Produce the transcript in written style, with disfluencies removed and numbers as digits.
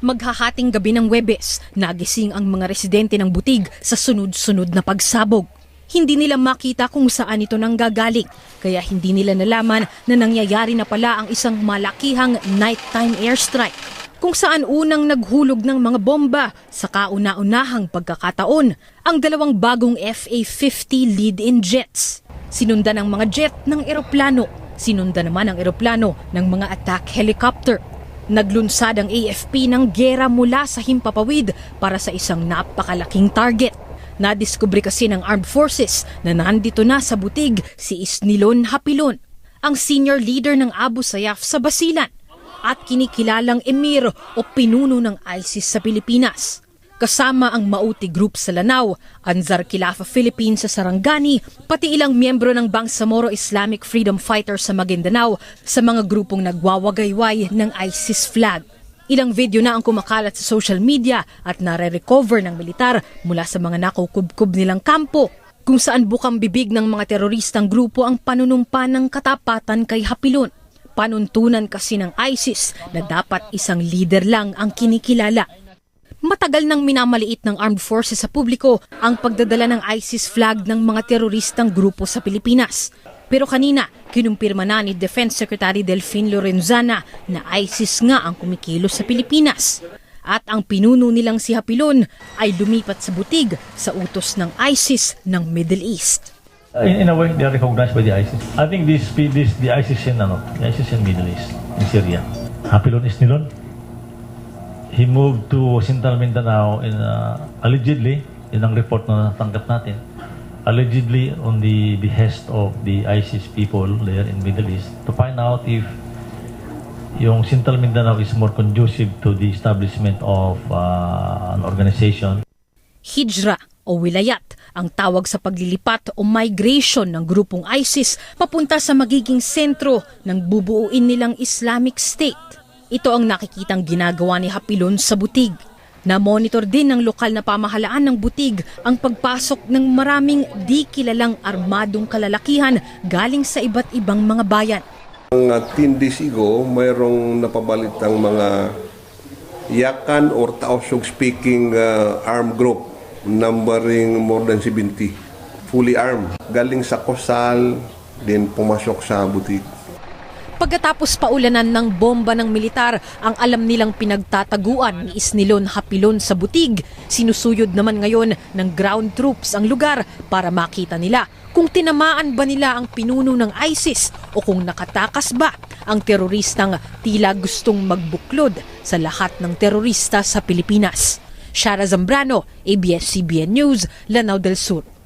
Maghahating gabi ng Huwebes, nagising ang mga residente ng Butig sa sunod-sunod na pagsabog. Hindi nila makita kung saan ito nanggagaling, kaya hindi nila nalaman na nangyayari na pala ang isang malakihang nighttime airstrike, kung saan unang naghulog ng mga bomba sa kauna-unahang pagkakataon ang dalawang bagong FA-50 lead-in jets. Sinundan ang mga jet ng eroplano, sinundan naman ang eroplano ng mga attack helicopter. Naglunsad ang AFP ng gera mula sa himpapawid para sa isang napakalaking target. Nadiskubre kasi ng Armed Forces na nandito na sa Butig si Isnilon Hapilon, ang senior leader ng Abu Sayyaf sa Basilan at kinikilalang emir o pinuno ng ISIS sa Pilipinas. Kasama ang Mauti Group sa Lanao, Anzar Khilafa Philippines sa Sarangani, pati ilang miyembro ng Bangsamoro Islamic Freedom Fighters sa Maguindanao sa mga grupong nagwawagayway ng ISIS flag. Ilang video na ang kumakalat sa social media at nare-recover ng militar mula sa mga nakukubkub nilang kampo, kung saan bukang bibig ng mga teroristang grupo ang panunumpa ng katapatan kay Hapilon. Panuntunan kasi ng ISIS na dapat isang leader lang ang kinikilala. Matagal nang minamaliit ng Armed Forces sa publiko ang pagdadala ng ISIS flag ng mga teroristang grupo sa Pilipinas. Pero kanina, kinumpirma na ni Defense Secretary Delfin Lorenzana na ISIS nga ang kumikilos sa Pilipinas. At ang pinuno nilang si Hapilon ay lumipat sa Butig sa utos ng ISIS ng Middle East. In a way, they are recognized by the ISIS. I think the ISIS in Middle East, in Syria. Hapilon Isnilon. He moved to Central Mindanao allegedly, yun ang report na natanggap natin, allegedly on the behest of the ISIS people there in Middle East to find out if yung Central Mindanao is more conducive to the establishment of an organization. Hijra o wilayat ang tawag sa paglilipat o migration ng grupong ISIS papunta sa magiging sentro ng bubuuin nilang Islamic State. Ito ang nakikitang ginagawa ni Hapilon sa Butig. Na-monitor din ng lokal na pamahalaan ng Butig ang pagpasok ng maraming di kilalang armadong kalalakihan galing sa iba't ibang mga bayan. Ang 10 days ago, mayroong napabalitang mga Yakan or Tausug-speaking armed group numbering more than 70, fully armed. Galing sa Kosal, din pumasok sa Butig. Pagkatapos paulanan ng bomba ng militar ang alam nilang pinagtataguan ni Isnilon Hapilon sa Butig, sinusuyod naman ngayon ng ground troops ang lugar para makita nila kung tinamaan ba nila ang pinuno ng ISIS o kung nakatakas ba ang teroristang tila gustong magbuklod sa lahat ng terorista sa Pilipinas. Shara Zambrano, ABS-CBN News, Lanao del Sur.